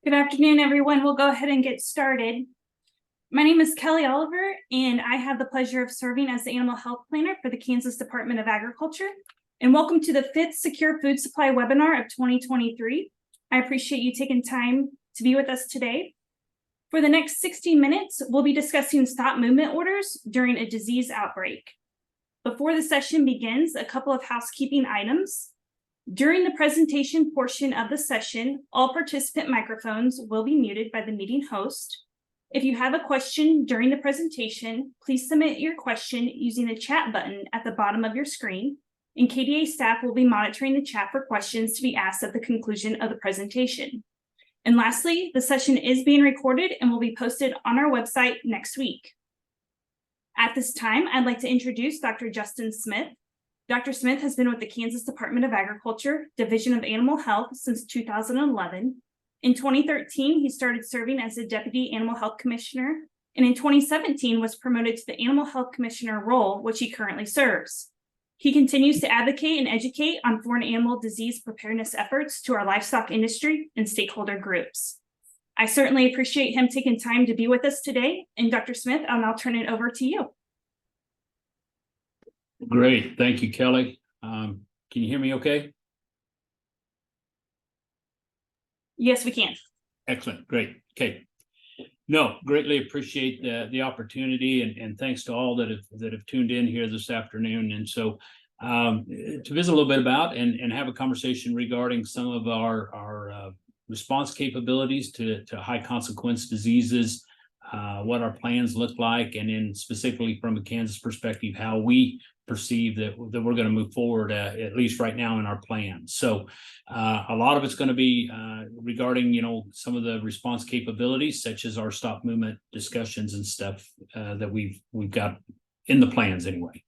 Good afternoon, everyone. We'll go ahead and get started. My name is Kelly Oliver, and I have the pleasure of serving as the Animal Health Planner for the Kansas Department of Agriculture. And welcome to the 5th Secure Food Supply webinar of 2023. I appreciate you taking time to be with us today. For the next 60 minutes, we'll be discussing stop movement orders during a disease outbreak. Before the session begins, a couple of housekeeping items. During the presentation portion of the session, all participant microphones will be muted by the meeting host. If you have a question during the presentation, please submit your question using the chat button at the bottom of your screen, and KDA staff will be monitoring the chat for questions to be asked at the conclusion of the presentation. And lastly, the session is being recorded and will be posted on our website next week. At this time, I'd like to introduce Dr. Justin Smith. Dr. Smith has been with the Kansas Department of Agriculture, Division of Animal Health since 2011. In 2013, he started serving as the Deputy Animal Health Commissioner, and in 2017 was promoted to the Animal Health Commissioner role, which he currently serves. He continues to advocate and educate on foreign animal disease preparedness efforts to our livestock industry and stakeholder groups. I certainly appreciate him taking time to be with us today. And Dr. Smith, I'll now turn it over to you. Great. Thank you, Kelly. Can you hear me okay? Yes, we can. Excellent. Great. Okay. No, greatly appreciate the opportunity and thanks to all that have tuned in here this afternoon. And so to visit a little bit about and have a conversation regarding some of our response capabilities to high consequence diseases, what our plans look like, and then specifically from a Kansas perspective, how we perceive that we're going to move forward, at least right now in our plans. So a lot of it's going to be regarding, some of the response capabilities, such as our stop movement discussions and stuff that we've got in the plans anyway.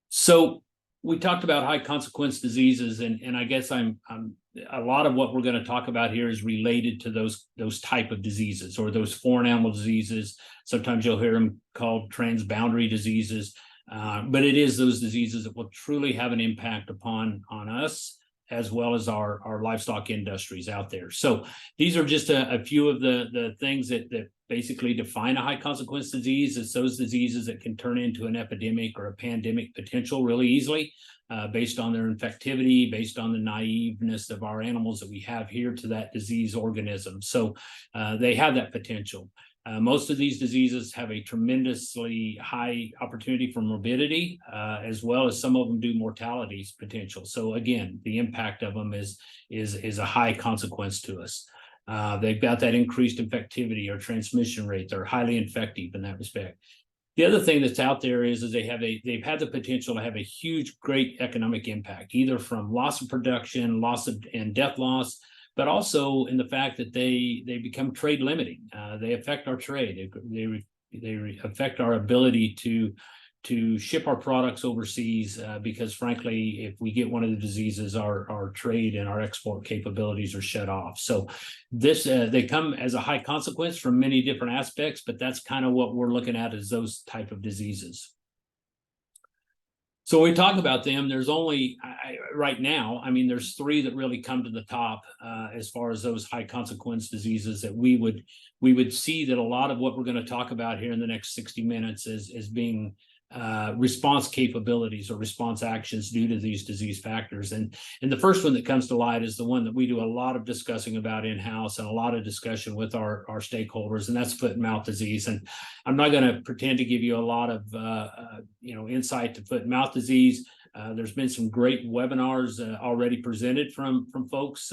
So we talked about high consequence diseases, and I guess I'm a lot of what we're going to talk about here is related to those type of diseases, or those foreign animal diseases. Sometimes you'll hear them called transboundary diseases, but it is those diseases that will truly have an impact on us, as well as our livestock industries out there. So these are just a few of the things that basically define a high consequence disease. It's those diseases that can turn into an epidemic or a pandemic potential really easily, based on their infectivity, based on the naiveness of our animals that we have here to that disease organism. So they have that potential. Most of these diseases have a tremendously high opportunity for morbidity, as well as some of them do mortality potential. So again, the impact of them is a high consequence to us. They've got that increased infectivity or transmission rate. They're highly infective in that respect. The other thing that's out there is they've had the potential to have a huge, great economic impact, either from loss of production, and death loss, but also in the fact that they become trade limiting. They affect our trade. They affect our ability to ship our products overseas, because frankly, if we get one of the diseases, our trade and our export capabilities are shut off. So they come as a high consequence from many different aspects, but that's kind of what we're looking at as those type of diseases. So when we talk about them, there's only right now, there's 3 that really come to the top as far as those high consequence diseases that we would see that a lot of what we're going to talk about here in the next 60 minutes is being response capabilities or response actions due to these disease factors. And the first one that comes to light is the one that we do a lot of discussing about in-house and a lot of discussion with our stakeholders, and that's foot and mouth disease. And I'm not going to pretend to give you a lot of insight to foot and mouth disease. There's been some great webinars already presented from folks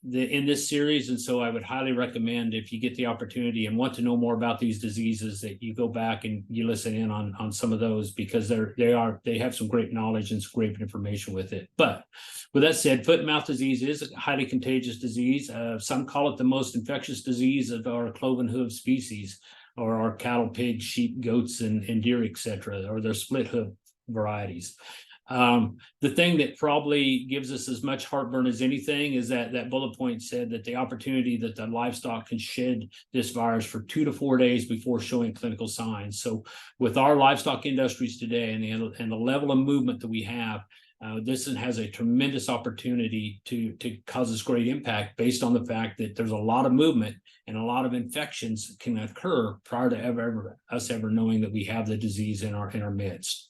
in this series, and so I would highly recommend, if you get the opportunity and want to know more about these diseases, that you go back and you listen in on some of those, because they have some great knowledge and some great information with it. But with that said, foot and mouth disease is a highly contagious disease. Some call it the most infectious disease of our cloven hoof species, or our cattle, pigs, sheep, goats, and deer, etc., or their split hoof varieties. The thing that probably gives us as much heartburn as anything is that bullet point said that the opportunity that the livestock can shed this virus for 2 to 4 days before showing clinical signs. So with our livestock industries today and the level of movement that we have, This has a tremendous opportunity to cause us great impact based on the fact that there's a lot of movement and a lot of infections can occur prior to us ever knowing that we have the disease in our midst.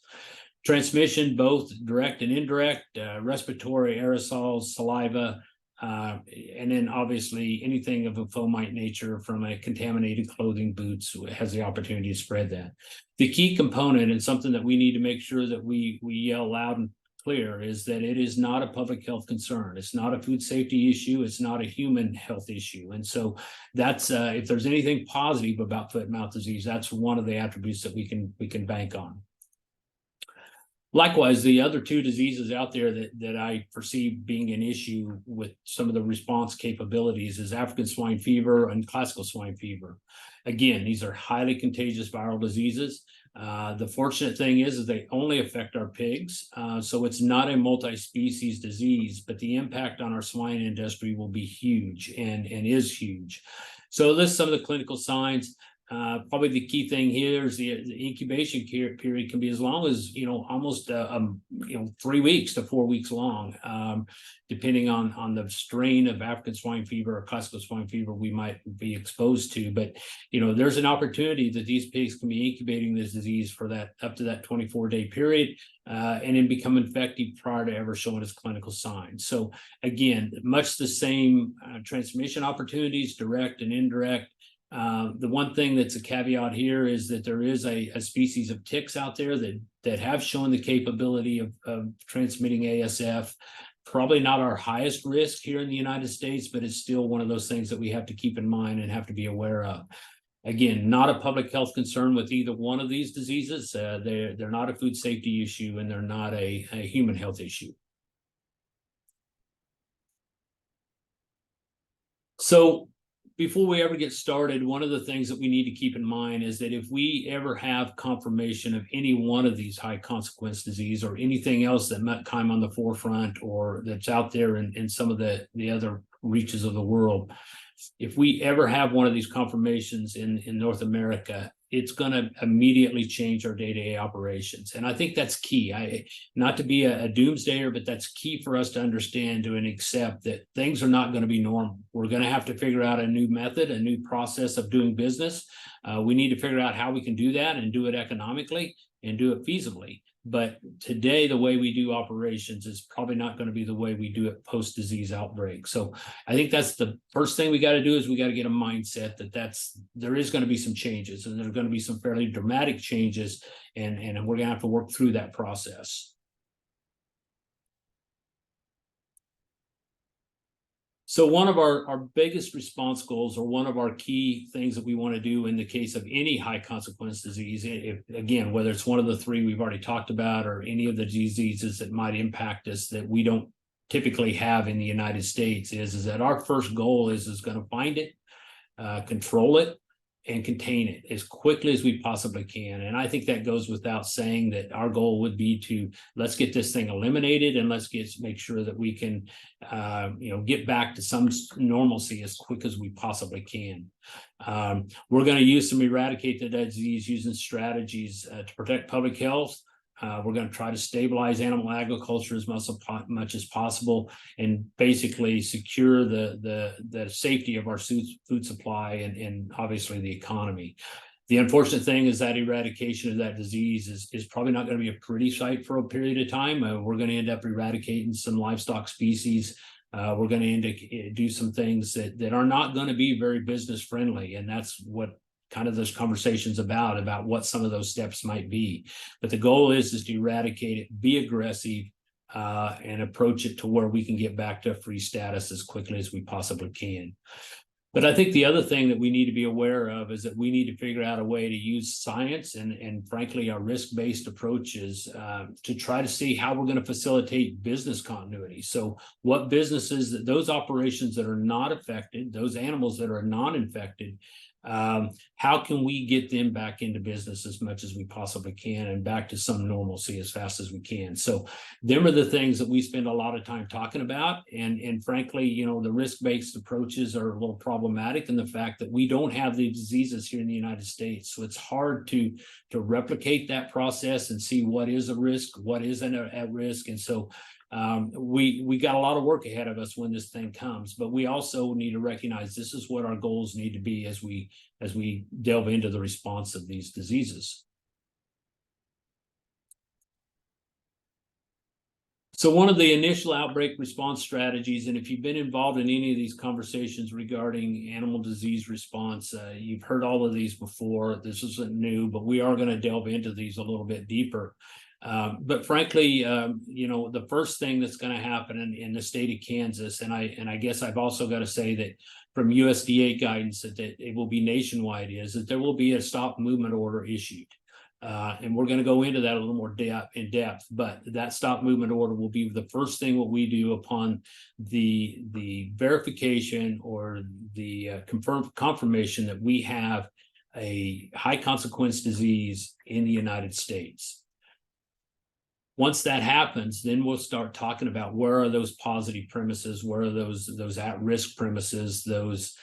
Transmission, both direct and indirect, respiratory aerosols, saliva, and then obviously anything of a fomite nature from a contaminated clothing, boots, has the opportunity to spread that. The key component, and something that we need to make sure that we yell loud and clear, is that it is not a public health concern. It's not a food safety issue. It's not a human health issue. And so that's if there's anything positive about foot and mouth disease, that's one of the attributes that we can bank on. Likewise, the other two diseases out there that I perceive being an issue with some of the response capabilities is African swine fever and classical swine fever. Again, these are highly contagious viral diseases. The fortunate thing is they only affect our pigs, so it's not a multi-species disease, but the impact on our swine industry will be huge and is huge. So list some of the clinical signs. Probably the key thing here is the incubation period can be as long as, almost 3 weeks to 4 weeks long, depending on the strain of African swine fever or classical swine fever we might be exposed to. But there's an opportunity that these pigs can be incubating this disease for that up to that 24-day period, and then become infected prior to ever showing its clinical signs. So again, much the same transmission opportunities, direct and indirect. The one thing that's a caveat here is that there is a species of ticks out there that have shown the capability of transmitting ASF. Probably not our highest risk here in the United States, but it's still one of those things that we have to keep in mind and have to be aware of. Again, not a public health concern with either one of these diseases. They're not a food safety issue, and they're not a human health issue. So before we ever get started, one of the things that we need to keep in mind is that if we ever have confirmation of any one of these high consequence disease or anything else that might come on the forefront or that's out there in some of the other reaches of the world, if we ever have one of these confirmations in North America, it's going to immediately change our day-to-day operations. And I think that's key. Not to be a doomsdayer, but that's key for us to understand and accept that things are not going to be normal. We're going to have to figure out a new method, a new process of doing business. We need to figure out how we can do that and do it economically and do it feasibly. But today, the way we do operations is probably not going to be the way we do it post-disease outbreak. So I think that's the first thing we got to do is we got to get a mindset that there is going to be some changes, and there's going to be some fairly dramatic changes, and we're going to have to work through that process. So one of our biggest response goals, or one of our key things that we want to do in the case of any high consequence disease, again, whether it's one of the three we've already talked about or any of the diseases that might impact us that we don't typically have in the United States, is that our first goal is going to find it, control it, and contain it as quickly as we possibly can. And I think that goes without saying that our goal would be to let's get this thing eliminated, and let's make sure that we can get back to some normalcy as quick as we possibly can. We're going to use some eradicate the disease using strategies to protect public health. We're going to try to stabilize animal agriculture as much as possible, and basically secure the safety of our food supply and obviously the economy. The unfortunate thing is that eradication of that disease is probably not going to be a pretty sight for a period of time. We're going to end up eradicating some livestock species. We're going to end up do some things that are not going to be very business friendly, and that's what kind of those conversations about what some of those steps might be. But the goal is to eradicate it, be aggressive, and approach it to where we can get back to free status as quickly as we possibly can. But I think the other thing that we need to be aware of is that we need to figure out a way to use science and frankly, our risk-based approaches to try to see how we're going to facilitate business continuity. So what businesses, those operations that are not affected, those animals that are non-infected, How can we get them back into business as much as we possibly can and back to some normalcy as fast as we can? So them are the things that we spend a lot of time talking about. And frankly, you know, the risk-based approaches are a little problematic in the fact that we don't have the diseases here in the United States. So it's hard to replicate that process and see what is a risk, what isn't at risk. And so we got a lot of work ahead of us when this thing comes, but we also need to recognize this is what our goals need to be as we delve into the response of these diseases. So one of the initial outbreak response strategies, and if you've been involved in any of these conversations regarding animal disease response, you've heard all of these before. This isn't new, but we are going to delve into these a little bit deeper. But frankly, you know, the first thing that's going to happen in the state of Kansas, and I guess I've also got to say that from USDA guidance that it will be nationwide, is that there will be a stop movement order issued. And we're going to go into that a little more in depth, but that stop movement order will be the first thing what we do upon the verification or the confirmation that we have a high consequence disease in the United States. Once that happens, then we'll start talking about where are those positive premises, where are those at-risk premises, those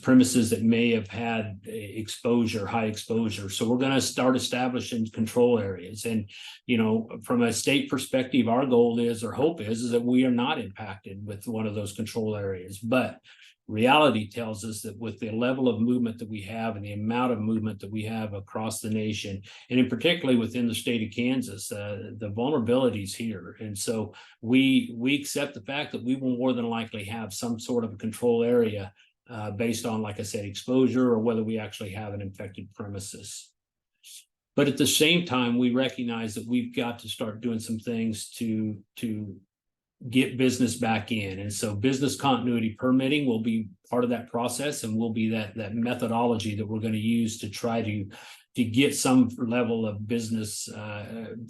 premises that may have had exposure, high exposure. So we're going to start establishing control areas. And, you know, from a state perspective, our goal is, or hope is that we are not impacted with one of those control areas. But reality tells us that with the level of movement that we have and the amount of movement that we have across the nation, and in particularly within the state of Kansas, the vulnerability is here. And so we accept the fact that we will more than likely have some sort of a control area based on, like I said, exposure or whether we actually have an infected premises. But at the same time, we recognize that we've got to start doing some things to get business back in. And so business continuity permitting will be part of that process and will be that methodology that we're going to use to try to get some level of business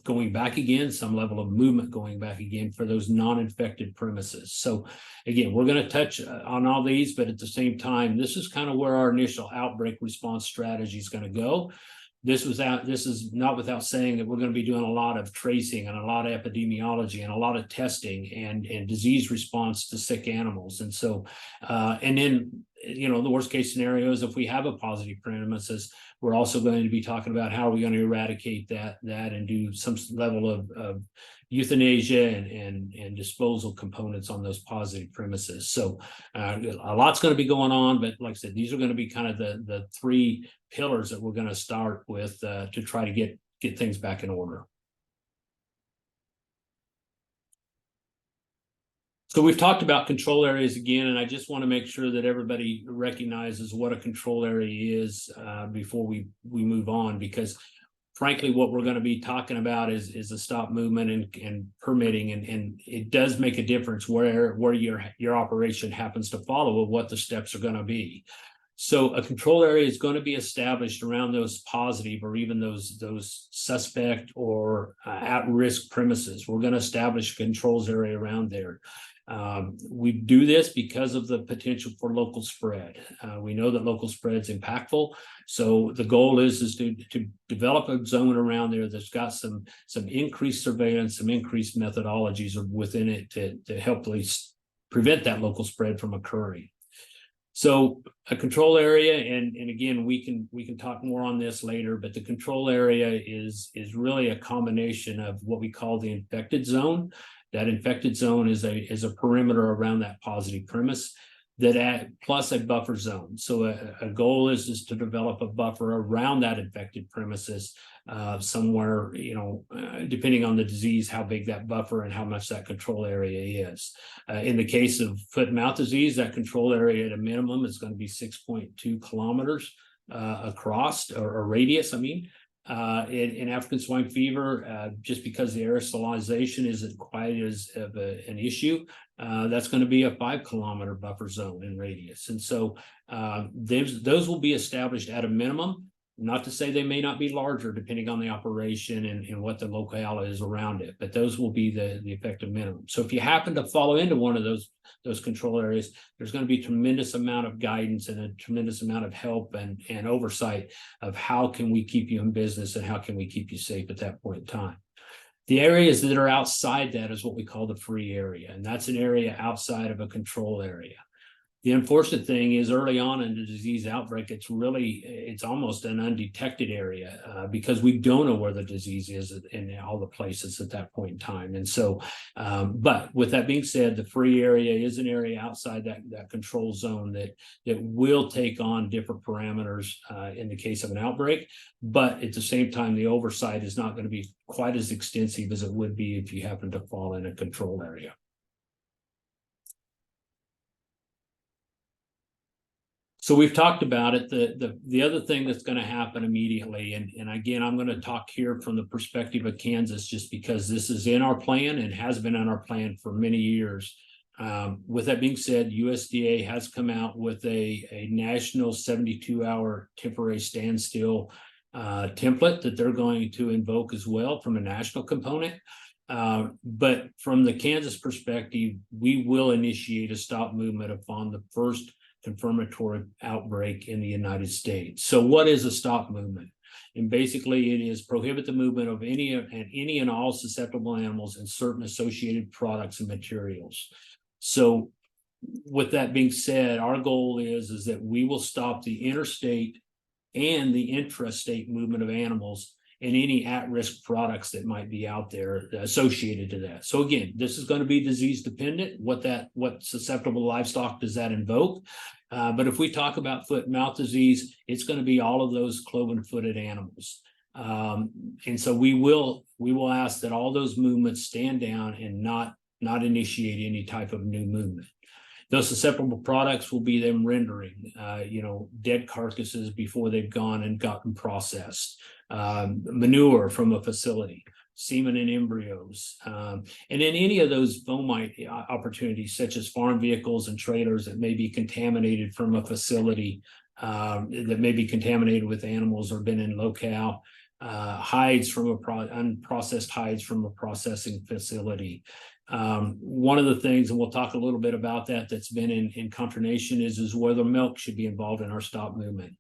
going back again, some level of movement going back again for those non-infected premises. So again, we're going to touch on all these, but at the same time, this is kind of where our initial outbreak response strategy is going to go. This is not without saying that we're going to be doing a lot of tracing and a lot of epidemiology and a lot of testing and disease response to sick animals. And so, and then, you know, the worst case scenario is if we have a positive premises, we're also going to be talking about how are we going to eradicate that and do some level of euthanasia and disposal components on those positive premises. So a lot's going to be going on, but like I said, these are going to be kind of the three pillars that we're going to start with to try to get things back in order. So we've talked about control areas again, and I just want to make sure that everybody recognizes what a control area is before we move on, because frankly, what we're going to be talking about is a stop movement and permitting, and it does make a difference where your operation happens to follow of what the steps are going to be. So a control area is going to be established around those positive or even those suspect or at-risk premises. We're going to establish a controls area around there. We do this because of the potential for local spread. We know that local spread is impactful. So the goal is to develop a zone around there that's got some increased surveillance, some increased methodologies within it to help at least prevent that local spread from occurring. So a control area, and again, we can talk more on this later, but the control area is really a combination of what we call the infected zone. That infected zone is a perimeter around that positive premise plus a buffer zone. So a goal is to develop a buffer around that infected premises somewhere, you know, depending on the disease, how big that buffer and how much that control area is. In the case of foot and mouth disease, that control area at a minimum is going to be 6.2 kilometers across, or radius, I mean. In African swine fever, just because the aerosolization isn't quite as of an issue, that's going to be a 5-kilometer buffer zone in radius. And so those will be established at a minimum. Not to say they may not be larger depending on the operation and what the locale is around it, but those will be the effective minimum. So if you happen to fall into one of those control areas, there's going to be a tremendous amount of guidance and a tremendous amount of help and oversight of how can we keep you in business and how can we keep you safe at that point in time. The areas that are outside that is what we call the free area, and that's an area outside of a control area. The unfortunate thing is early on in the disease outbreak, it's almost an undetected area because we don't know where the disease is in all the places at that point in time. And so, but with that being said, the free area is an area outside that control zone that will take on different parameters in the case of an outbreak. But at the same time, the oversight is not going to be quite as extensive as it would be if you happen to fall in a control area. So we've talked about it. The other thing that's going to happen immediately, and again, I'm going to talk here from the perspective of Kansas, just because this is in our plan and has been in our plan for many years. With that being said, USDA has come out with a national 72-hour temporary standstill template that they're going to invoke as well from a national component. But from the Kansas perspective, we will initiate a stop movement upon the first confirmatory outbreak in the United States. So what is a stop movement? And basically it is prohibit the movement of any and all susceptible animals and certain associated products and materials. So with that being said, our goal is that we will stop the interstate and the intrastate movement of animals and any at-risk products that might be out there associated to that. So again, this is going to be disease dependent. What susceptible livestock does that invoke? But if we talk about foot and mouth disease, it's going to be all of those cloven-footed animals. And so we will ask that all those movements stand down and not initiate any type of new movement. Those susceptible products will be them rendering, dead carcasses before they've gone and gotten processed, manure from a facility, semen and embryos, and then any of those fomite opportunities, such as farm vehicles and trailers that may be contaminated from a facility, that may be contaminated with animals or been in locale, hides from unprocessed hides from a processing facility. One of the things, and we'll talk a little bit about that's been in consternation is whether milk should be involved in our stop movement.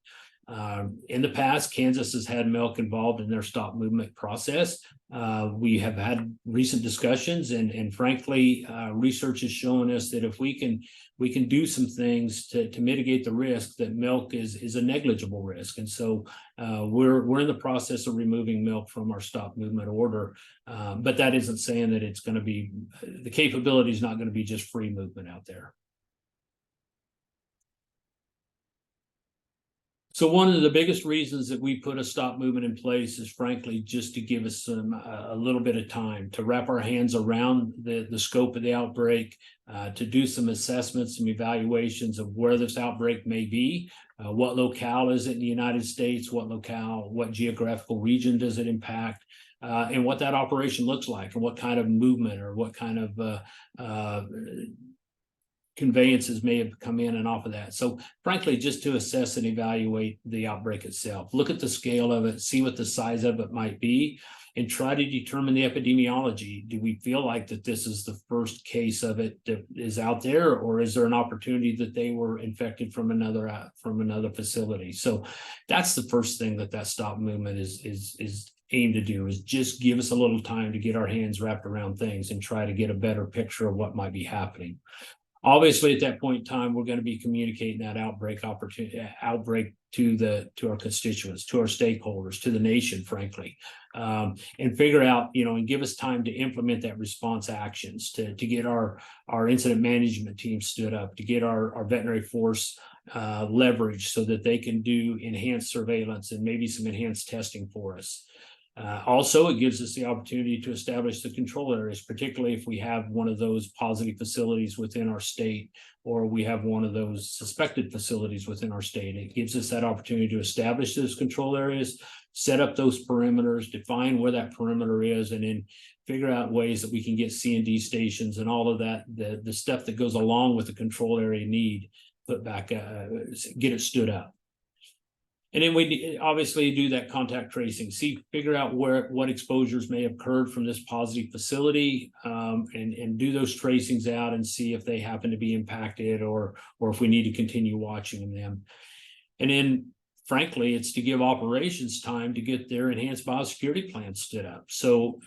In the past, Kansas has had milk involved in their stop movement process. We have had recent discussions, and frankly, research has shown us that if we can do some things to mitigate the risk, that milk is a negligible risk. And so we're in the process of removing milk from our stop movement order, but that isn't saying that it's going to be, the capability is not going to be just free movement out there. So one of the biggest reasons that we put a stop movement in place is frankly just to give us a little bit of time to wrap our hands around the scope of the outbreak, to do some assessments, some evaluations of where this outbreak may be, what locale is it in the United States, what geographical region does it impact, and what that operation looks like, and what kind of movement or what kind of conveyances may have come in and off of that. So frankly, just to assess and evaluate the outbreak itself, look at the scale of it, see what the size of it might be, and try to determine the epidemiology. Do we feel like that this is the first case of it that is out there, or is there an opportunity that they were infected from another facility? So that's the first thing that stop movement is aimed to do, is just give us a little time to get our hands wrapped around things and try to get a better picture of what might be happening. Obviously, at that point in time, we're going to be communicating that outbreak to our constituents, to our stakeholders, to the nation, frankly, and figure out, and give us time to implement that response actions, to get our incident management team stood up, to get our veterinary force leveraged so that they can do enhanced surveillance and maybe some enhanced testing for us. Also, it gives us the opportunity to establish the control areas, particularly if we have one of those positive facilities within our state, or we have one of those suspected facilities within our state. It gives us that opportunity to establish those control areas, set up those perimeters, define where that perimeter is, and then figure out ways that we can get C&D stations and all of that, the stuff that goes along with the control area need, put back, get it stood up. And then we obviously do that contact tracing, figure out what exposures may have occurred from this positive facility, and do those tracings out and see if they happen to be impacted or if we need to continue watching them. And then, frankly, it's to give operations time to get their enhanced biosecurity plan stood up. So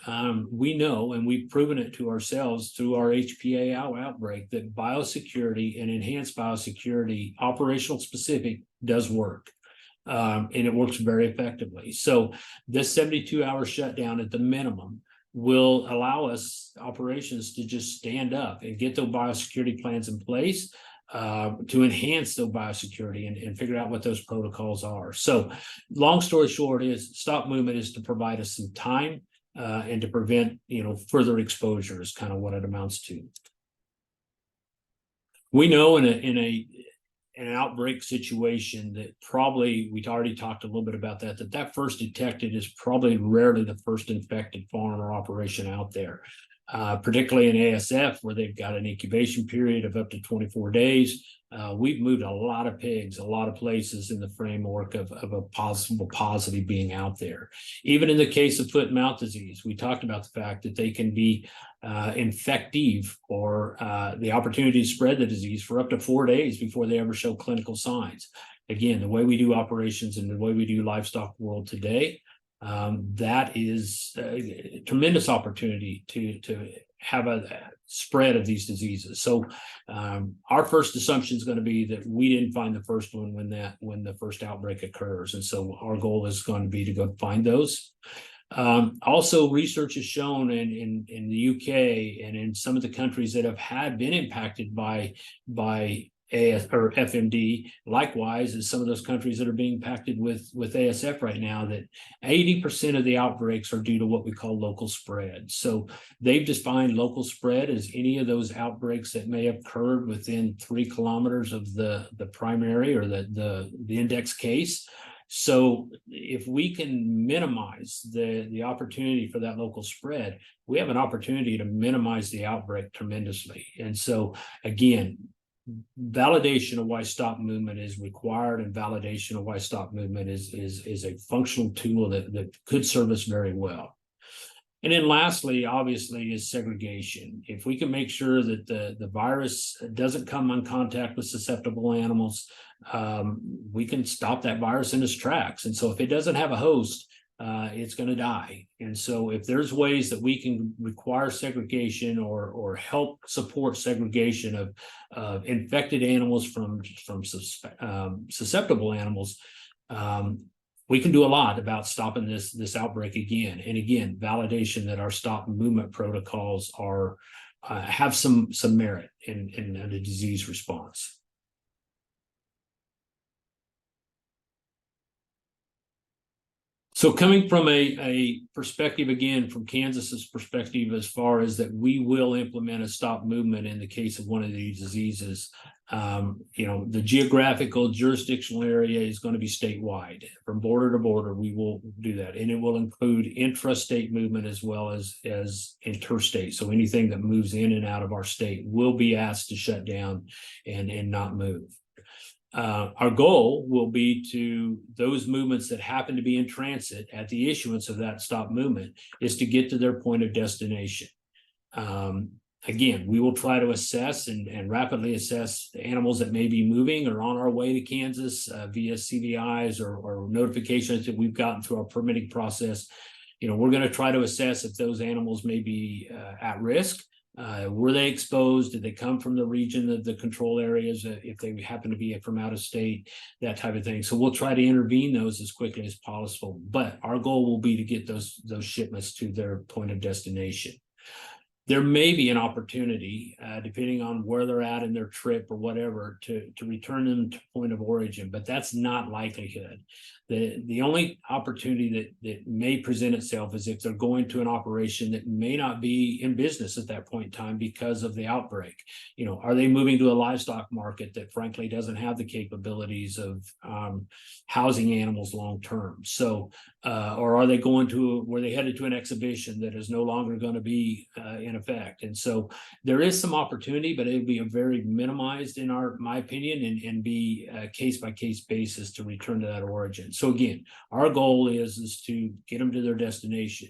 we know, and we've proven it to ourselves through our HPA outbreak, that biosecurity and enhanced biosecurity, operational specific, does work. And it works very effectively. So this 72-hour shutdown at the minimum will allow us operations to just stand up and get those biosecurity plans in place to enhance the biosecurity and figure out what those protocols are. So long story short is stop movement is to provide us some time and to prevent, further exposure is kind of what it amounts to. We know in an outbreak situation that probably, we've already talked a little bit about that first detected is probably rarely the first infected farm or operation out there, particularly in ASF where they've got an incubation period of up to 24 days. We've moved a lot of pigs, a lot of places in the framework of a possible positive being out there. Even in the case of foot and mouth disease, we talked about the fact that they can be infective or the opportunity to spread the disease for up to 4 days before they ever show clinical signs. Again, the way we do operations and the way we do livestock world today, that is a tremendous opportunity to have a spread of these diseases. So our first assumption is going to be that we didn't find the first one when the first outbreak occurs. And so our goal is going to be to go find those. Also, research has shown in the UK and in some of the countries that have been impacted by AS or FMD, likewise as some of those countries that are being impacted with ASF right now, that 80% of the outbreaks are due to what we call local spread. So they've defined local spread as any of those outbreaks that may have occurred within 3 kilometers of the primary or the index case. So if we can minimize the opportunity for that local spread, we have an opportunity to minimize the outbreak tremendously. And so again, validation of why stop movement is required and validation of why stop movement is a functional tool that could serve us very well. And then lastly, obviously, is segregation. If we can make sure that the virus doesn't come in contact with susceptible animals, we can stop that virus in its tracks. And so if it doesn't have a host, it's going to die. And so if there's ways that we can require segregation or help support segregation of infected animals from susceptible animals, we can do a lot about stopping this outbreak again. And again, validation that our stop movement protocols are have some merit in the disease response. So coming from a perspective, again, from Kansas's perspective, as far as that we will implement a stop movement in the case of one of these diseases, the geographical jurisdictional area is going to be statewide. From border to border, we will do that. And it will include intrastate movement as well as interstate. So anything that moves in and out of our state will be asked to shut down and not move. Our goal will be to those movements that happen to be in transit at the issuance of that stop movement is to get to their point of destination. Again, we will try to assess and rapidly assess the animals that may be moving or on our way to Kansas via CVIs or notifications that we've gotten through our permitting process. We're going to try to assess if those animals may be at risk. Were they exposed? Did they come from the region of the control areas? If they happen to be from out of state, that type of thing. So we'll try to intervene those as quickly as possible. But our goal will be to get those shipments to their point of destination. There may be an opportunity, depending on where they're at in their trip or whatever, to return them to point of origin, but that's not likelihood. The only opportunity that may present itself is if they're going to an operation that may not be in business at that point in time because of the outbreak. Are they moving to a livestock market that frankly doesn't have the capabilities of housing animals long term? So, or are they going to where they headed to an exhibition that is no longer going to be in in effect. And so there is some opportunity, but it would be a very minimized in my opinion, and be a case by case basis to return to that origin. So again, our goal is to get them to their destination.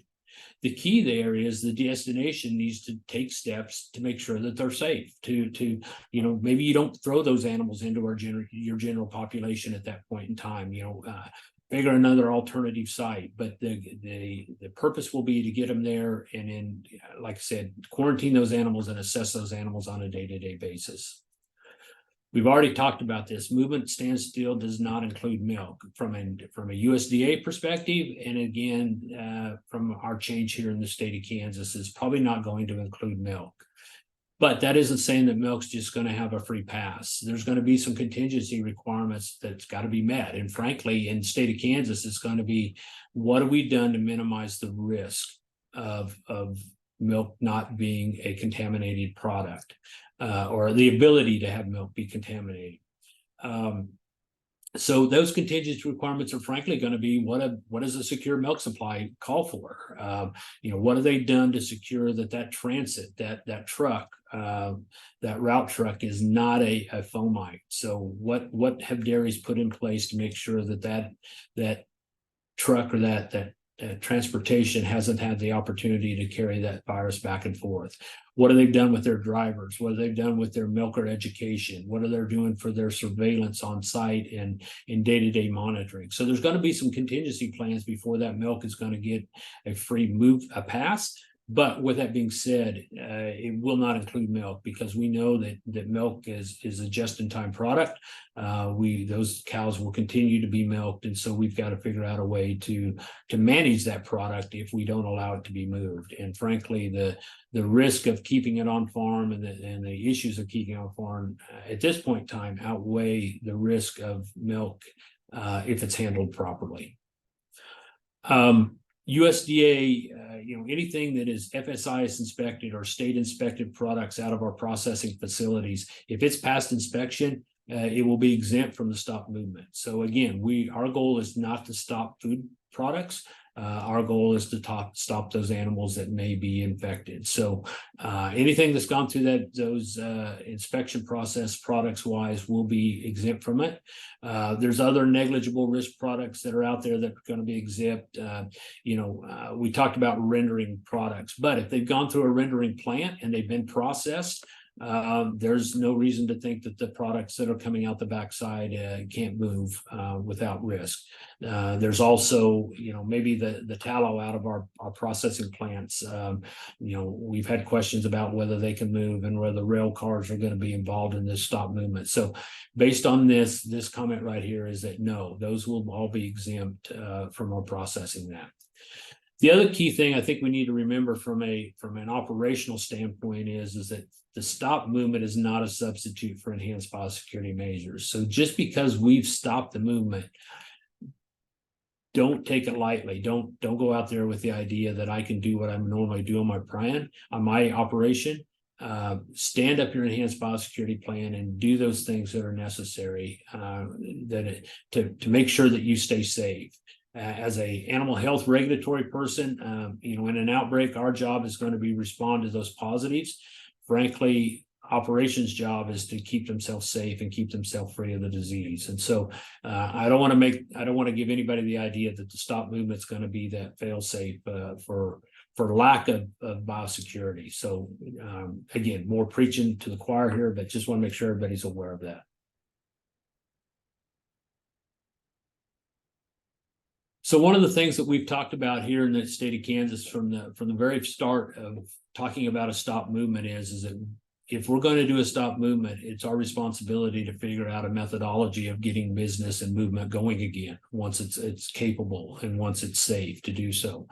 The key there is the destination needs to take steps to make sure that they're safe. Maybe you don't throw those animals into your general population at that point in time. Figure another alternative site, but the purpose will be to get them there, and then, like I said, quarantine those animals and assess those animals on a day-to-day basis. We've already talked about this. Movement standstill does not include milk from a USDA perspective, and again, from our change here in the state of Kansas, is probably not going to include milk. But that isn't saying that milk's just going to have a free pass. There's going to be some contingency requirements that's got to be met. And frankly, in the state of Kansas, it's going to be, what have we done to minimize the risk of milk not being a contaminated product, or the ability to have milk be contaminated? So those contingency requirements are frankly going to be, what does a secure milk supply call for? What have they done to secure that transit, that truck, that route truck is not a fomite? So what have dairies put in place to make sure that truck or that transportation hasn't had the opportunity to carry that virus back and forth? What have they done with their drivers? What have they done with their milker education? What are they doing for their surveillance on site and in day-to-day monitoring? So there's going to be some contingency plans before that milk is going to get a pass. But with that being said, it will not include milk, because we know that milk is a just-in-time product. Those cows will continue to be milked, and so we've got to figure out a way to manage that product if we don't allow it to be moved. And frankly, the risk of keeping it on farm and the issues of keeping it on farm at this point in time outweigh the risk of milk if it's handled properly. USDA, anything that is FSIS inspected or state inspected products out of our processing facilities, if it's passed inspection, it will be exempt from the stop movement. So again, our goal is not to stop food products. Our goal is to stop those animals that may be infected. So anything that's gone through those inspection process products wise will be exempt from it. There's other negligible risk products that are out there that are going to be exempt. We talked about rendering products, but if they've gone through a rendering plant and they've been processed, there's no reason to think that the products that are coming out the backside can't move without risk. There's also, maybe the tallow out of our processing plants. We've had questions about whether they can move and whether rail cars are going to be involved in this stop movement. So based on this comment right here is that no, those will all be exempt from our processing that. The other key thing I think we need to remember from an operational standpoint is that the stop movement is not a substitute for enhanced biosecurity measures. So just because we've stopped the movement, don't take it lightly. Don't go out there with the idea that I can do what I normally do on my plan, on my operation. Stand up your enhanced biosecurity plan and do those things that are necessary to make sure that you stay safe. As a animal health regulatory person, in an outbreak, our job is going to be respond to those positives. Frankly, operations job is to keep themselves safe and keep themselves free of the disease. And so I don't want to give anybody the idea that the stop movement is going to be that fail safe for lack of biosecurity. So again, more preaching to the choir here, but just want to make sure everybody's aware of that. So one of the things that we've talked about here in the state of Kansas from the very start of talking about a stop movement is that if we're going to do a stop movement, it's our responsibility to figure out a methodology of getting business and movement going again once it's capable and once it's safe to do so.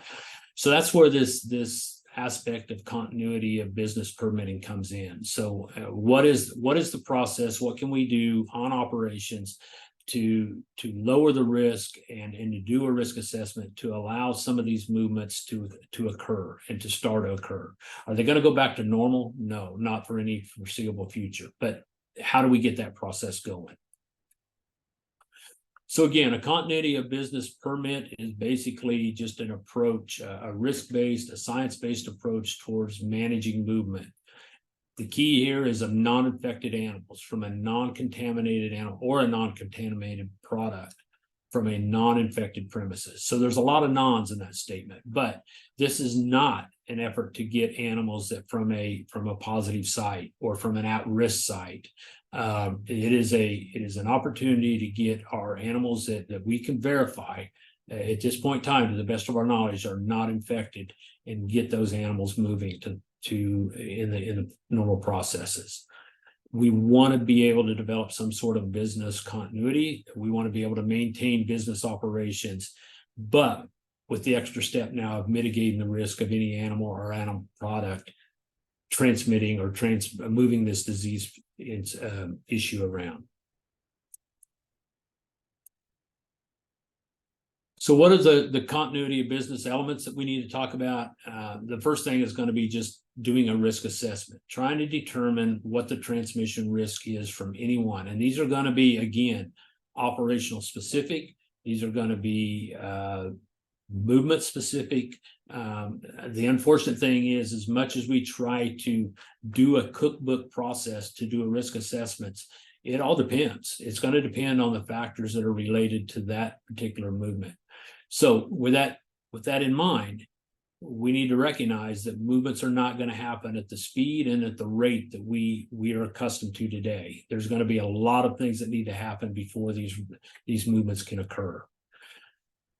So that's where this aspect of continuity of business permitting comes in. So what is the process? What can we do on operations to lower the risk and to do a risk assessment to allow some of these movements to occur and to start to occur? Are they going to go back to normal? No, not for any foreseeable future. But how do we get that process going? So again, a continuity of business permit is basically just an approach, a risk-based, a science-based approach towards managing movement. The key here is of non-infected animals from a non-contaminated animal or a non-contaminated product from a non-infected premises. So there's a lot of nons in that statement, but this is not an effort to get animals that from a positive site or from an at-risk site. It is an opportunity to get our animals that we can verify at this point in time, to the best of our knowledge, are not infected, and get those animals moving in the normal processes. We want to be able to develop some sort of business continuity. We want to be able to maintain business operations, but with the extra step now of mitigating the risk of any animal or animal product transmitting or moving this disease issue around. So what are the continuity of business elements that we need to talk about? The first thing is going to be just doing a risk assessment, trying to determine what the transmission risk is from anyone. And these are going to be, again, operational specific. These are going to be movement specific. The unfortunate thing is, as much as we try to do a cookbook process to do a risk assessments, it all depends. It's going to depend on the factors that are related to that particular movement. So with that in mind, we need to recognize that movements are not going to happen at the speed and at the rate that we are accustomed to today. There's going to be a lot of things that need to happen before these movements can occur.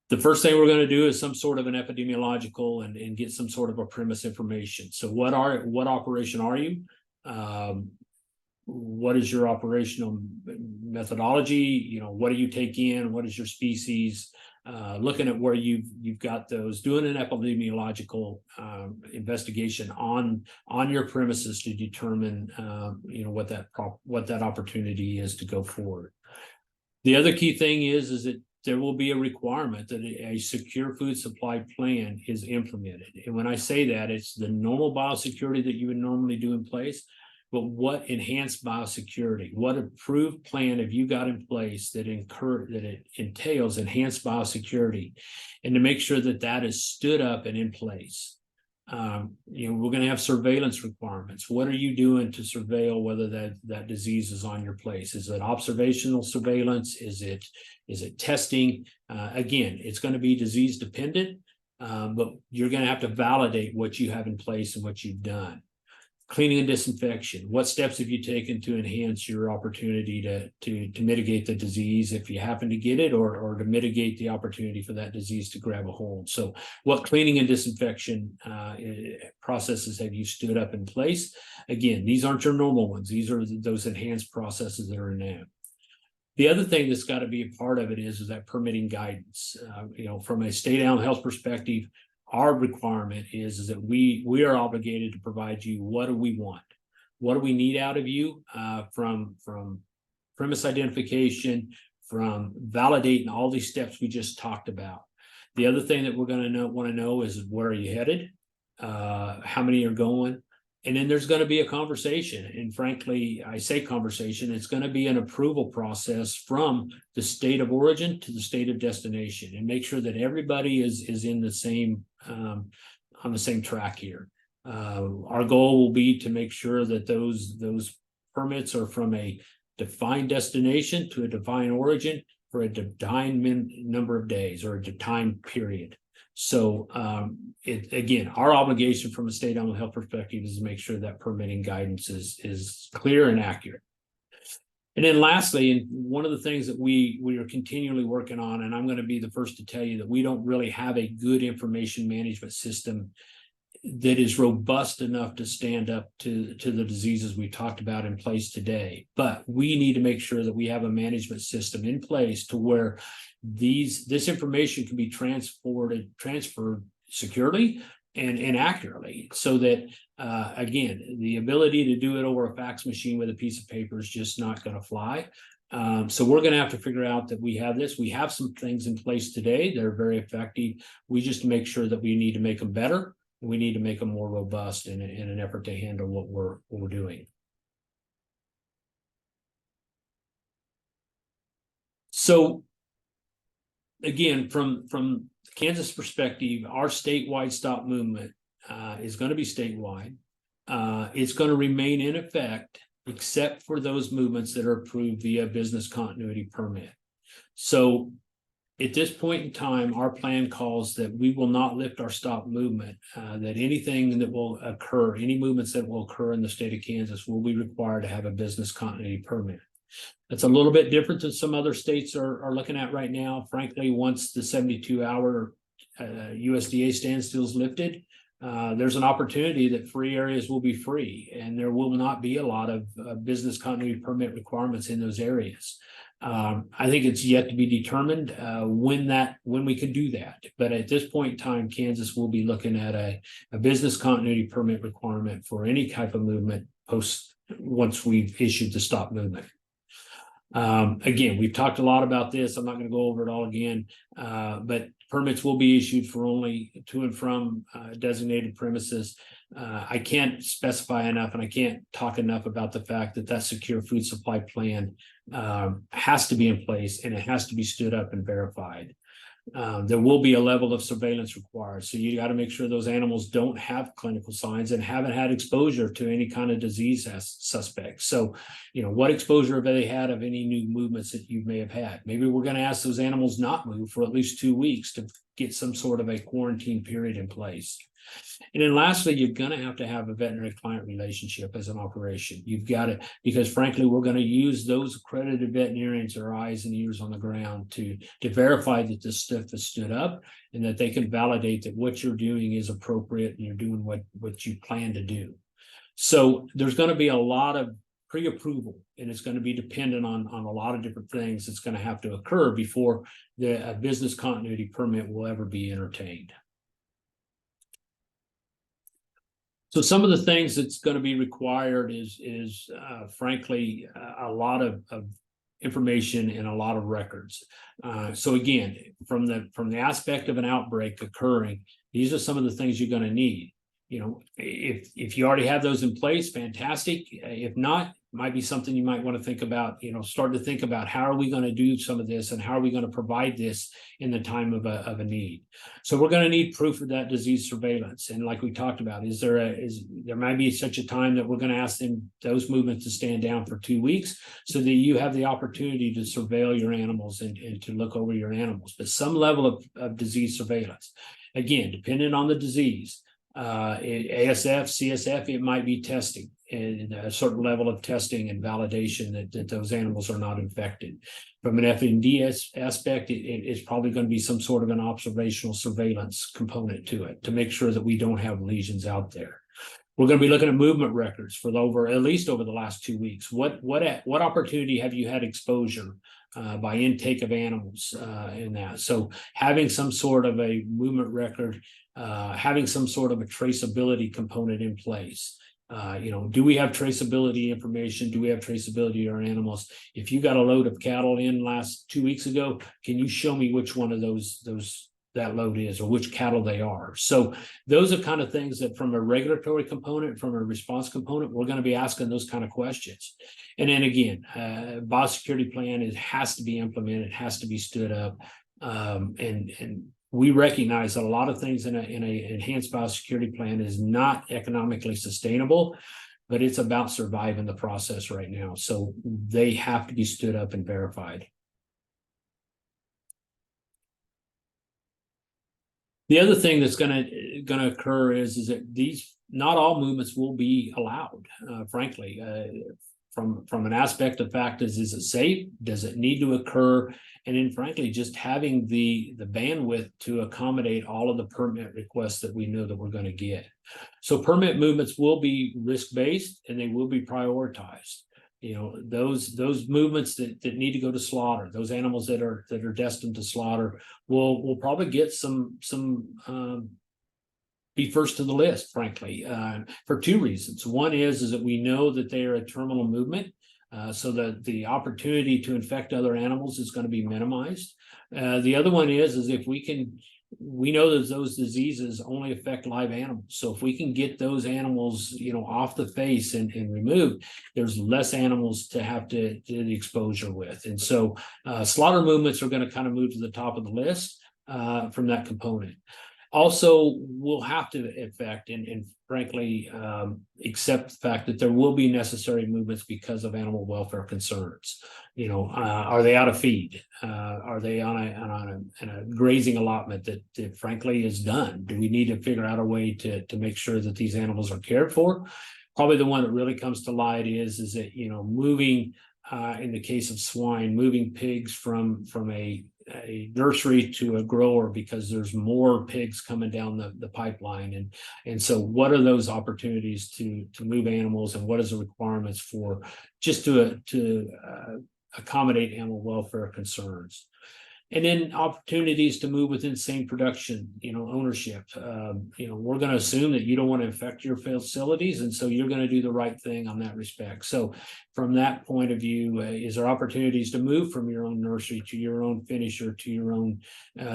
The first thing we're going to do is some sort of an epidemiological and get some sort of a premise information. So what operation are you? What is your operational methodology? What do you take in? What is your species? Looking at where you've got those, doing an epidemiological investigation on your premises to determine what that opportunity is to go forward. The other key thing is that there will be a requirement that a secure food supply plan is implemented. And when I say that, it's the normal biosecurity that you would normally do in place, but what enhanced biosecurity, what approved plan have you got in place that it entails enhanced biosecurity, and to make sure that that is stood up and in place. We're going to have surveillance requirements. What are you doing to surveil whether that disease is on your place? Is it observational surveillance? Is it testing? Again, it's going to be disease dependent, but you're going to have to validate what you have in place and what you've done. Cleaning and disinfection. What steps have you taken to enhance your opportunity to mitigate the disease if you happen to get it, or to mitigate the opportunity for that disease to grab a hold? So what cleaning and disinfection processes have you stood up in place? Again, these aren't your normal ones. These are those enhanced processes that are in there. The other thing that's got to be a part of it is that permitting guidance. From a state animal health perspective, our requirement is that we are obligated to provide you what do we want, what do we need out of you, from premise identification, from validating all these steps we just talked about. The other thing that we're going to want to know is where are you headed, how many are going, and then there's going to be a conversation. And frankly, I say conversation, it's going to be an approval process from the state of origin to the state of destination, and make sure that everybody is in the same on the same track here. Our goal will be to make sure that those permits are from a defined destination to a defined origin for a defined number of days or a time period. So again, our obligation from a state animal health perspective is to make sure that permitting guidance is clear and accurate. And then lastly, and one of the things that we are continually working on, and I'm going to be the first to tell you that we don't really have a good information management system that is robust enough to stand up to the diseases we talked about in place today. But we need to make sure that we have a management system in place to where this information can be transferred securely and accurately, so that again, the ability to do it over a fax machine with a piece of paper is just not going to fly. So we're going to have to figure out that we have this. We have some things in place today that are very effective. We just make sure that we need to make them better. We need to make them more robust in an effort to handle what we're doing. So again, from Kansas perspective, our statewide stop movement is going to be statewide. It's going to remain in effect, except for those movements that are approved via business continuity permit. So at this point in time, our plan calls that we will not lift our stop movement, that anything that will occur, any movements that will occur in the state of Kansas will be required to have a business continuity permit. That's a little bit different than some other states are looking at right now. Frankly, once the 72-hour USDA standstill is lifted, there's an opportunity that free areas will be free, and there will not be a lot of business continuity permit requirements in those areas. I think it's yet to be determined when we can do that. But at this point in time, Kansas will be looking at a business continuity permit requirement for any type of movement once we've issued the stop movement. Again, we've talked a lot about this. I'm not going to go over it all again, but permits will be issued for only to and from designated premises. I can't specify enough, and I can't talk enough about the fact that secure food supply plan has to be in place, and it has to be stood up and verified. There will be a level of surveillance required. So you got to make sure those animals don't have clinical signs and haven't had exposure to any kind of disease suspects. So, what exposure have they had of any new movements that you may have had? Maybe we're going to ask those animals not move for at least 2 weeks to get some sort of a quarantine period in place. And then lastly, you're going to have a veterinary client relationship as an operation. You've got to, because frankly, we're going to use those accredited veterinarians, or eyes and ears on the ground, to verify that this stuff is stood up and that they can validate that what you're doing is appropriate and you're doing what you plan to do. So there's going to be a lot of pre-approval, and it's going to be dependent on a lot of different things that's going to have to occur before the business continuity permit will ever be entertained. So some of the things that's going to be required is frankly, a lot of information and a lot of records. So again, from the aspect of an outbreak occurring, these are some of the things you're going to need. If you already have those in place, fantastic. If not, might be something you might want to think about, start to think about how are we going to do some of this and how are we going to provide this in the time of a need. So we're going to need proof of that disease surveillance. And like we talked about, there might be such a time that we're going to ask those movements to stand down for 2 weeks so that you have the opportunity to surveil your animals and to look over your animals, but some level of disease surveillance. Again, depending on the disease, ASF, CSF, it might be testing and a certain level of testing and validation that those animals are not infected. From an FND aspect, it's probably going to be some sort of an observational surveillance component to it to make sure that we don't have lesions out there. We're going to be looking at movement records for at least over the last 2 weeks. What opportunity have you had exposure by intake of animals in that? So having some sort of a movement record, having some sort of a traceability component in place. Do we have traceability information? Do we have traceability of our animals? If you got a load of cattle in last 2 weeks ago, can you show me which one of that load is, or which cattle they are? So those are kind of things that from a regulatory component, from a response component, we're going to be asking those kind of questions. And then again, biosecurity plan has to be implemented, has to be stood up. And we recognize that a lot of things in a enhanced biosecurity plan is not economically sustainable, but it's about surviving the process right now. So they have to be stood up and verified. The other thing that's going to occur is that not all movements will be allowed, frankly. From an aspect of fact is it safe? Does it need to occur? And then frankly, just having the bandwidth to accommodate all of the permit requests that we know that we're going to get. So permit movements will be risk-based and they will be prioritized. Those movements that need to go to slaughter, those animals that are destined to slaughter will probably get some be first to the list, frankly, for 2 reasons. One is that we know that they are a terminal movement, so that the opportunity to infect other animals is going to be minimized. The other one is if we can we know that those diseases only affect live animals. So if we can get those animals, off the face and removed, there's less animals to have to do the exposure with. And so slaughter movements are going to kind of move to the top of the list from that component. Also, we'll have to affect and frankly accept the fact that there will be necessary movements because of animal welfare concerns. Are they out of feed? Are they on a grazing allotment that frankly is done? Do we need to figure out a way to make sure that these animals are cared for? Probably the one that really comes to light is that moving in the case of swine, moving pigs from a nursery to a grower because there's more pigs coming down the pipeline, and so what are those opportunities to move animals, and what is the requirements for just to accommodate animal welfare concerns? And then opportunities to move within same production, ownership. We're going to assume that you don't want to affect your facilities, and so you're going to do the right thing on that respect. So from that point of view, is there opportunities to move from your own nursery to your own finisher to your own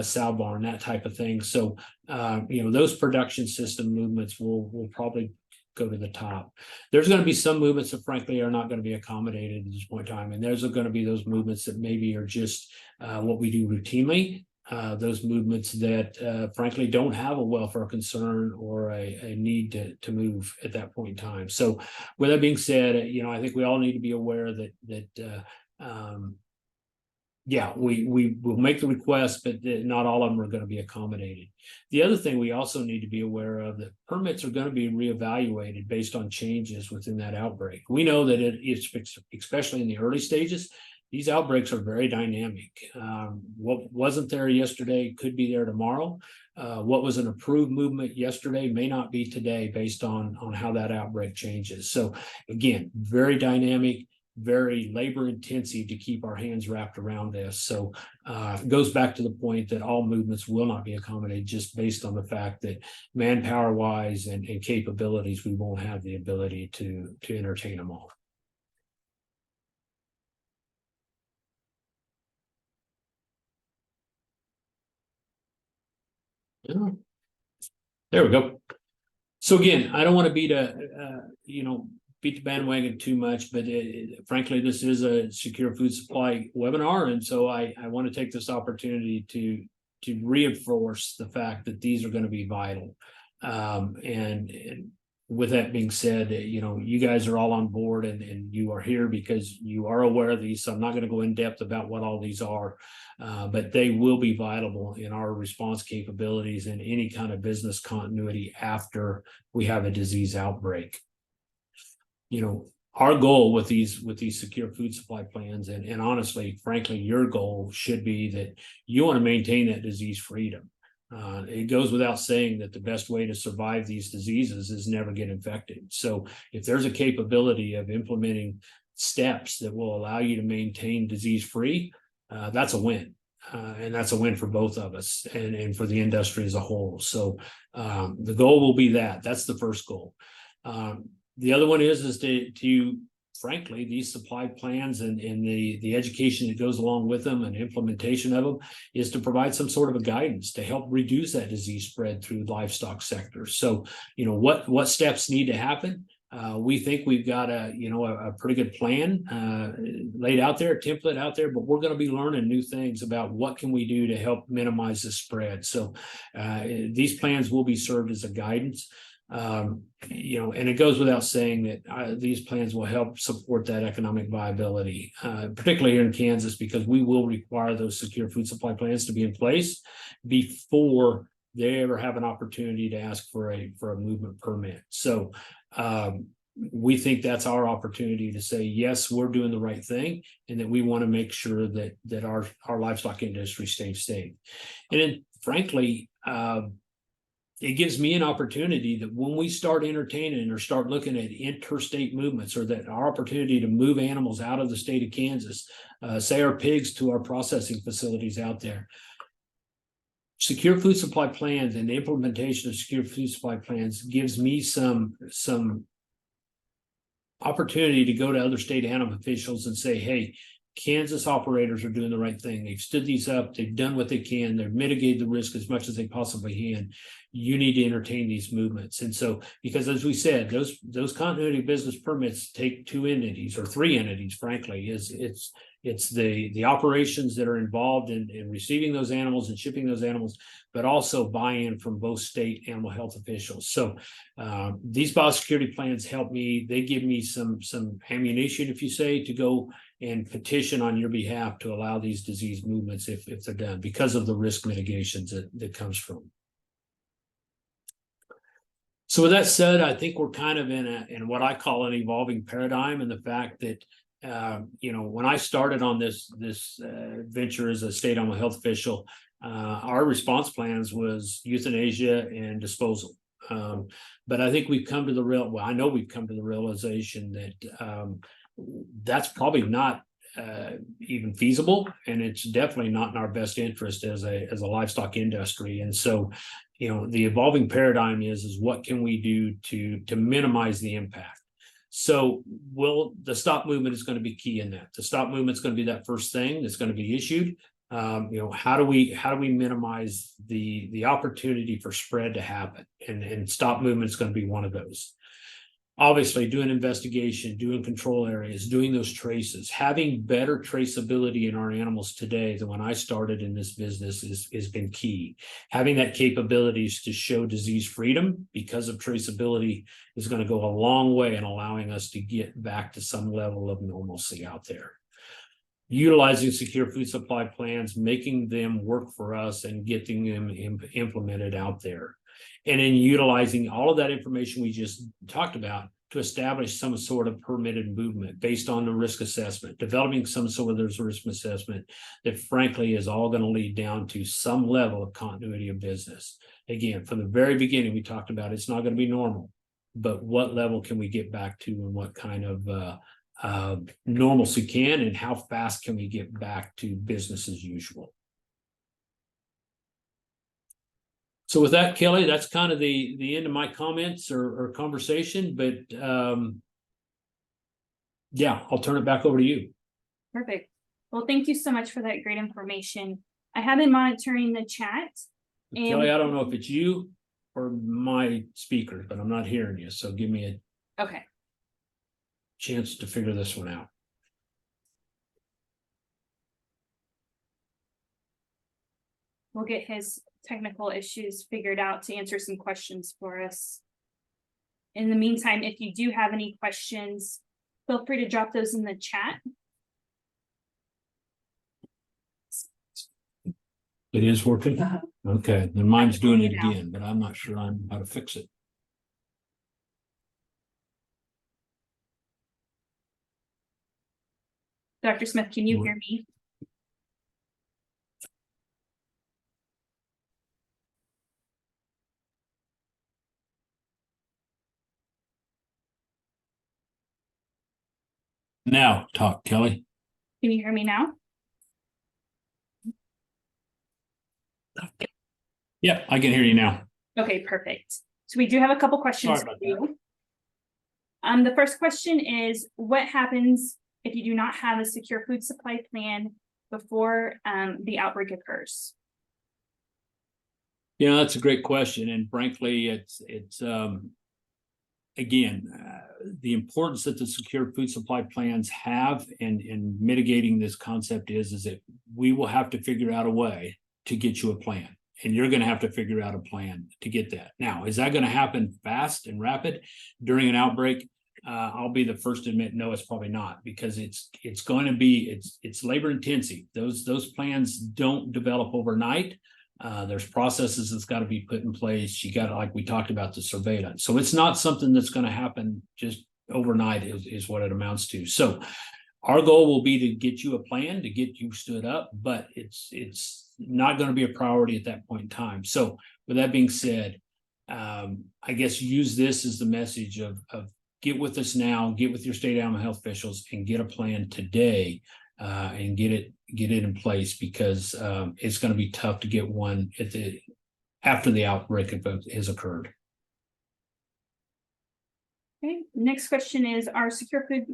sow barn, that type of thing? So those production system movements will probably go to the top. There's going to be some movements that frankly are not going to be accommodated at this point in time, and there's going to be those movements that maybe are just what we do routinely, those movements that frankly don't have a welfare concern or a need to move at that point in time. So with that being said, I think we all need to be aware that we will make the request, but not all of them are going to be accommodated. The other thing we also need to be aware of, that permits are going to be reevaluated based on changes within that outbreak. We know that it's especially in the early stages, these outbreaks are very dynamic. What wasn't there yesterday could be there tomorrow. What was an approved movement yesterday may not be today based on how that outbreak changes. So again, very dynamic, very labor intensive to keep our hands wrapped around this. So it goes back to the point that all movements will not be accommodated just based on the fact that manpower wise and capabilities, we won't have the ability to entertain them all. Yeah. There we go. So again, I don't want to beat the bandwagon too much, but frankly, this is a secure food supply webinar, and so I want to take this opportunity to reinforce the fact that these are going to be vital. And with that being said, you guys are all on board, and you are here because you are aware of these. So I'm not going to go in depth about what all these are, but they will be vital in our response capabilities and any kind of business continuity after we have a disease outbreak. Our goal with these secure food supply plans, and honestly, frankly, your goal should be that you want to maintain that disease freedom. It goes without saying that the best way to survive these diseases is never get infected. So if there's a capability of implementing steps that will allow you to maintain disease free, that's a win. And that's a win for both of us and for the industry as a whole. So the goal will be that's the first goal. The other one is to frankly, these supply plans and the education that goes along with them and implementation of them is to provide some sort of a guidance to help reduce that disease spread through livestock sectors. So, what steps need to happen? We think we've got a pretty good plan laid out there, a template out there, but we're going to be learning new things about what can we do to help minimize the spread. So these plans will be served as a guidance. And it goes without saying that these plans will help support that economic viability, particularly here in Kansas, because we will require those secure food supply plans to be in place before they ever have an opportunity to ask for a movement permit. So we think that's our opportunity to say, yes, we're doing the right thing, and that we want to make sure that our livestock industry stays safe. And then frankly, it gives me an opportunity that when we start entertaining or start looking at interstate movements, or that our opportunity to move animals out of the state of Kansas, say our pigs to our processing facilities out there, secure food supply plans and the implementation of secure food supply plans gives me some opportunity to go to other state animal officials and say, hey, Kansas operators are doing the right thing. They've stood these up. They've done what they can. They've mitigated the risk as much as they possibly can. You need to entertain these movements. And so, because as we said, those continuity of business permits take 2 entities or 3 entities, frankly. It's the operations that are involved in receiving those animals and shipping those animals, but also buy-in from both state animal health officials. So these biosecurity plans help me. They give me some ammunition, if you say, to go and petition on your behalf to allow these disease movements if they're done, because of the risk mitigations that comes from. So with that said, I think we're kind of in what I call an evolving paradigm, and the fact that when I started on this venture as a state animal health official, our response plans was euthanasia and disposal. But I think we've come to I know we've come to the realization that that's probably not even feasible, and it's definitely not in our best interest as a livestock industry. And so, the evolving paradigm is what can we do to minimize the impact? So the stop movement is going to be key in that. The stop movement is going to be that first thing that's going to be issued. How do we minimize the opportunity for spread to happen? And stop movement is going to be one of those. Obviously, doing investigation, doing control areas, doing those traces, having better traceability in our animals today than when I started in this business has been key. Having that capabilities to show disease freedom because of traceability is going to go a long way in allowing us to get back to some level of normalcy out there. Utilizing secure food supply plans, making them work for us and getting them implemented out there. And then utilizing all of that information we just talked about to establish some sort of permitted movement based on the risk assessment, developing some sort of risk assessment that frankly is all going to lead down to some level of continuity of business. Again, from the very beginning, we talked about it's not going to be normal, but what level can we get back to, and what kind of normalcy can, and how fast can we get back to business as usual? So with that, Kelly, that's kind of the end of my comments or conversation, but yeah, I'll turn it back over to you. Perfect. Well, thank you so much for that great information. I have been monitoring the chat. And Kelly, I don't know if it's you or my speaker, but I'm not hearing you. So give me a chance to figure this one out. We'll get his technical issues figured out to answer some questions for us. In the meantime, if you do have any questions, feel free to drop those in the chat. It is working? Okay, then mine's doing it again, but I'm not sure how to fix it. Dr. Smith, can you hear me? Now talk, Kelly. Can you hear me now? Yeah, I can hear you now. Okay, perfect. So we do have a couple questions for you. The first question is, what happens if you do not have a secure food supply plan before the outbreak occurs? That's a great question. And frankly, it's again, the importance that the secure food supply plans have in mitigating this concept is that we will have to figure out a way to get you a plan. And you're going to have to figure out a plan to get that. Now, is that going to happen fast and rapid during an outbreak? I'll be the first to admit, no, it's probably not, because it's going to be, it's labor intensive. Those plans don't develop overnight. There's processes that's got to be put in place. You got to, like we talked about, the surveillance. So it's not something that's going to happen just overnight is what it amounts to. So our goal will be to get you a plan, to get you stood up, but it's not going to be a priority at that point in time. So with that being said, I guess use this as the message of get with us now, get with your state animal health officials and get a plan today, and get it in place, because it's going to be tough to get one after the outbreak has occurred. Okay, next question is, are secure food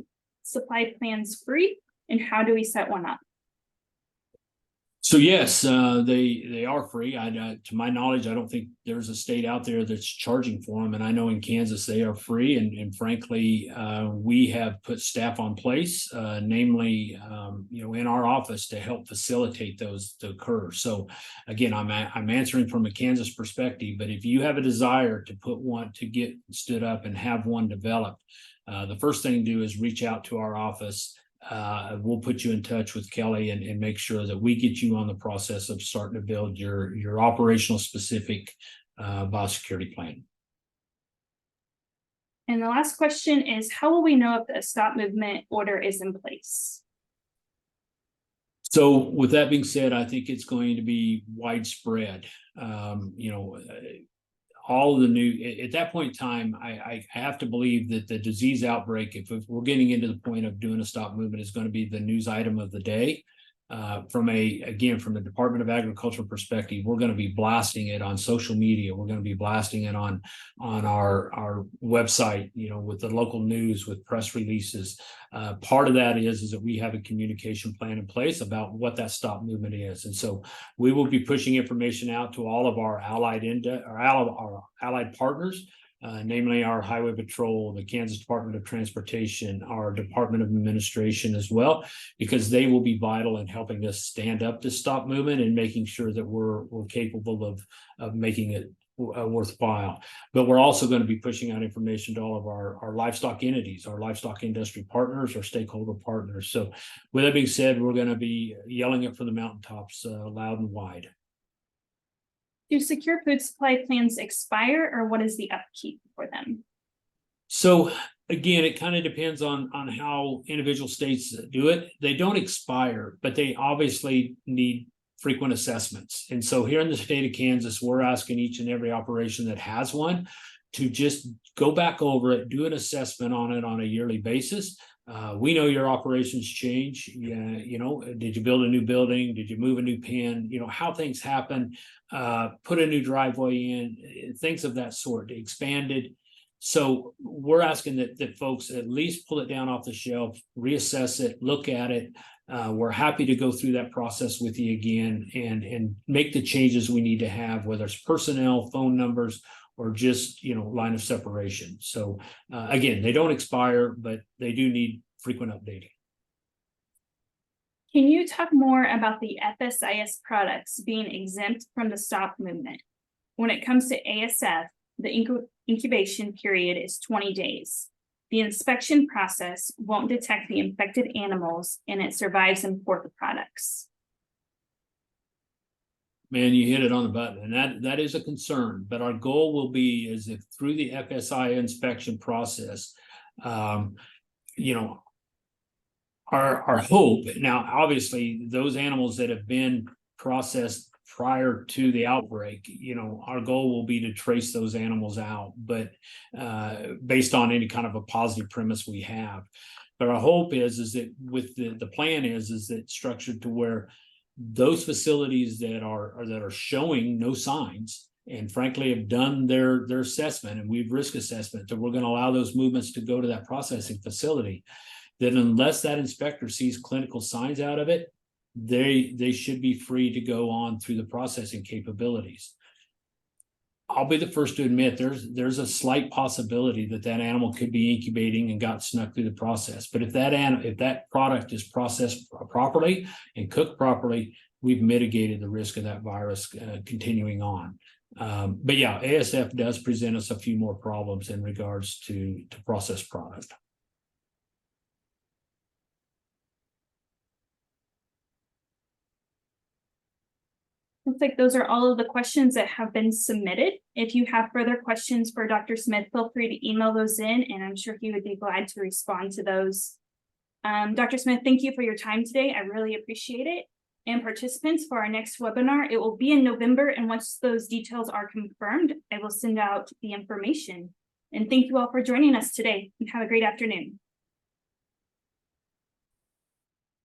supply plans free, And how do we set one up? So yes, they are free. To my knowledge, I don't think there's a state out there that's charging for them. And I know in Kansas they are free. And frankly, we have put staff on place, namely, in our office to help facilitate those to occur. So again, I'm answering from a Kansas perspective. But if you have a desire to get stood up and have one developed, the first thing to do is reach out to our office. We'll put you in touch with Kelly and make sure that we get you on the process of starting to build your operational specific biosecurity plan. And the last question is, how will we know if the stop movement order is in place? So with that being said, I think it's going to be widespread. All of the new at that point in time, I have to believe that the disease outbreak, if we're getting into the point of doing a stop movement, is going to be the news item of the day. From the Department of Agriculture perspective, we're going to be blasting it on social media. We're going to be blasting it on our website, with the local news, with press releases. Part of that is that we have a communication plan in place about what that stop movement is. And so we will be pushing information out to all of our allied partners, namely our Highway Patrol, the Kansas Department of Transportation, our Department of Administration as well, because they will be vital in helping us stand up this stop movement and making sure that we're capable of making it worthwhile. But we're also going to be pushing out information to all of our livestock entities, our livestock industry partners, our stakeholder partners. So with that being said, we're going to be yelling it from the mountaintops loud and wide. Do secure food supply plans expire, or what is the upkeep for them? So again, it kind of depends on how individual states do it. They don't expire, but they obviously need frequent assessments. And so here in the state of Kansas, we're asking each and every operation that has one to just go back over it, do an assessment on it on a yearly basis. We know your operations change. Did you build a new building? Did you move a new pen? How things happen, put a new driveway in, things of that sort, expanded. So we're asking that folks at least pull it down off the shelf, reassess it, look at it. We're happy to go through that process with you again and make the changes we need to have, whether it's personnel, phone numbers, or just, line of separation. So again, they don't expire, but they do need frequent updating. Can you talk more about the FSIS products being exempt from the stop movement? When it comes to ASF, the incubation period is 20 days. The inspection process won't detect the infected animals, and it survives in pork products. Man, you hit it on the button, and that is a concern. But our goal will be is if through the FSI inspection process, our hope now, obviously, those animals that have been processed prior to the outbreak, our goal will be to trace those animals out, but based on any kind of a positive premise we have. But our hope is that with the plan is that structured to where those facilities that are showing no signs and frankly have done their assessment, and we've risk assessment that we're going to allow those movements to go to that processing facility, that unless that inspector sees clinical signs out of it, they should be free to go on through the processing capabilities. I'll be the first to admit there's a slight possibility that animal could be incubating and got snuck through the process. But if that product is processed properly and cooked properly, we've mitigated the risk of that virus continuing on. But yeah, ASF does present us a few more problems in regards to processed product. Looks like those are all of the questions that have been submitted. If you have further questions for Dr. Smith, feel free to email those in, and I'm sure he would be glad to respond to those. Dr. Smith, thank you for your time today. I really appreciate it. And participants, for our next webinar, it will be in November, and once those details are confirmed, I will send out the information. And thank you all for joining us today, and have a great afternoon.